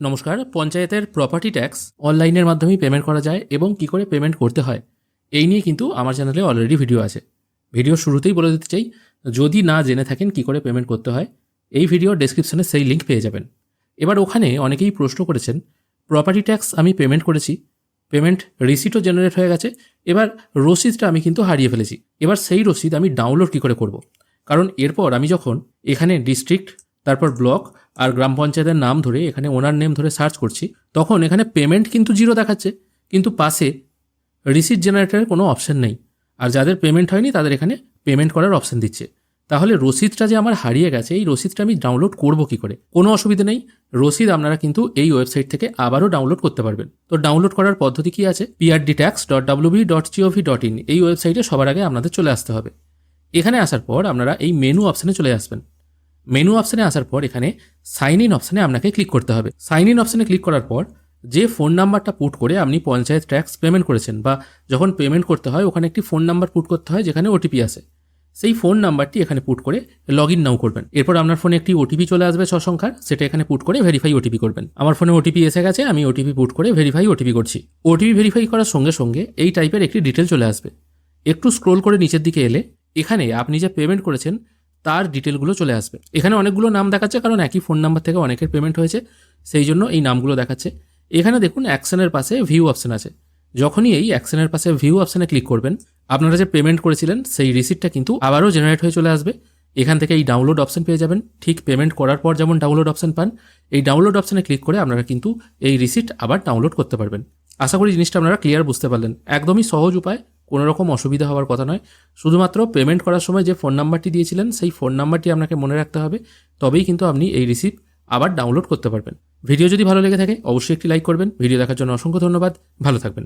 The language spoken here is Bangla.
নমস্কার। পঞ্চায়েতের প্রপার্টি ট্যাক্স অনলাইনের মাধ্যমেই পেমেন্ট করা যায় এবং কি করে পেমেন্ট করতে হয় এই নিয়ে কিন্তু আমার চ্যানেলে অলরেডি ভিডিও আছে। ভিডিও শুরুতেই বলে দিতে চাই, যদি না জেনে থাকেন কি করে পেমেন্ট করতে হয়, এই ভিডিওর ডেসক্রিপশনে সেই লিঙ্ক পেয়ে যাবেন। এবার ওখানে অনেকেই প্রশ্ন করেছেন, প্রপার্টি ট্যাক্স আমি পেমেন্ট করেছি, পেমেন্ট রিসিটও জেনারেট হয়ে গেছে, এবার রসিদটা আমি কিন্তু হারিয়ে ফেলেছি। এবার সেই রসিদ আমি ডাউনলোড কী করে করব? কারণ এরপর আমি যখন এখানে ডিস্ট্রিক্ট, তারপর ব্লক আর গ্রাম পঞ্চায়েতের নাম ধরে এখানে ওনার নেম ধরে সার্চ করছি, তখন এখানে পেমেন্ট কিন্তু 0 দেখাচ্ছে, কিন্তু পাশে রিসিট জেনারেটরের কোনো অপশন নেই। আর যাদের পেমেন্ট হয়নি তাদের এখানে পেমেন্ট করার অপশন দিচ্ছে। তাহলে রসিদটা যে আমার হারিয়ে গেছে, এই রসিদটা আমি ডাউনলোড করব কি করে? কোনো অসুবিধা নেই, রসিদ আপনারা কিন্তু এই ওয়েবসাইট থেকে আবারও ডাউনলোড করতে পারবেন। তো ডাউনলোড করার পদ্ধতি কি আছে? prdtax.wb.gov.in এই ওয়েবসাইটে সবার আগে আপনাদের চলে আসতে হবে। এখানে আসার পর আপনারা এই মেনু অপশানে চলে আসবেন। মেনু অপশানে আসার পর এখানে সাইন ইন অপশানে আপনাকে ক্লিক করতে হবে। সাইন ইন অপশানে ক্লিক করার পর যে ফোন নাম্বারটা পুট করে আপনি পঞ্চায়েত ট্যাক্স পেমেন্ট করেছেন, বা যখন পেমেন্ট করতে হয় ওখানে একটি ফোন নাম্বার পুট করতে হয় যেখানে ওটিপি আসে, সেই ফোন নাম্বারটি এখানে পুট করে লগ ইন নাও করবেন। এরপর আপনার ফোনে একটি ওটিপি চলে আসবে 6 সংখ্যার, সেটা এখানে পুট করে ভেরিফাই ওটিপি করবেন। আমার ফোনে ওটিপি এসে গেছে, আমি ওটিপি পুট করে ভেরিফাই ওটিপি করছি। ওটিপি ভেরিফাই করার সঙ্গে সঙ্গে এই টাইপের একটি ডিটেল চলে আসবে। একটু স্ক্রোল করে নিচের দিকে এলে এখানে আপনি যে পেমেন্ট করেছেন তার ডিটেলগুলো চলে আসবে। এখানে অনেকগুলো নাম দেখাচ্ছে, কারণ একই ফোন নাম্বার থেকে অনেকের পেমেন্ট হয়েছে, সেই জন্য এই নামগুলো দেখাচ্ছে। এখানে দেখুন অ্যাকশনের পাশে ভিউ অপশন আছে। যখনই এই অ্যাকশনের পাশে ভিউ অপশানে ক্লিক করবেন, আপনারা যে পেমেন্ট করেছিলেন সেই রিসিটটা কিন্তু আবারও জেনারেট হয়ে চলে আসবে। এখান থেকে এই ডাউনলোড অপশন পেয়ে যাবেন। ঠিক পেমেন্ট করার পর যেমন ডাউনলোড অপশন পান, এই ডাউনলোড অপশানে ক্লিক করে আপনারা কিন্তু এই রিসিট আবার ডাউনলোড করতে পারবেন। আশা করি জিনিসটা আপনারা ক্লিয়ার বুঝতে পারলেন। একদমই সহজ উপায়, কোনো রকম অসুবিধা হওয়ার কথা নয়। শুধুমাত্র পেমেন্ট করার সময় যে ফোন নাম্বারটি দিয়েছিলেন সেই ফোন নাম্বারটি আপনাকে মনে রাখতে হবে, তবেই কিন্তু আপনি এই রিসিপ্ট আবার ডাউনলোড করতে পারবেন। ভিডিও যদি ভালো লেগে থাকে অবশ্যই একটি লাইক করবেন। ভিডিও দেখার জন্য অসংখ্য ধন্যবাদ। ভালো থাকবেন।